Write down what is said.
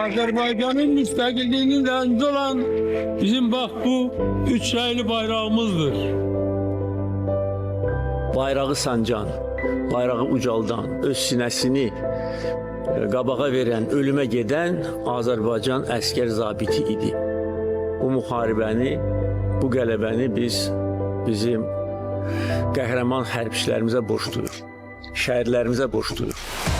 Azerbaycan'ın müstakilliğinin de olan bizim bak bu üç raylı bayrağımızdır. Bayrağı sancan, bayrağı ucaldan, öz sinəsini qabağa verən, ölümə gedən Azərbaycan əskər zabiti idi. Bu müharibəni, bu qələbəni biz bizim qəhrəman hərbçilərimizə borcluyuq, şəhidlərimizə borcluyuq.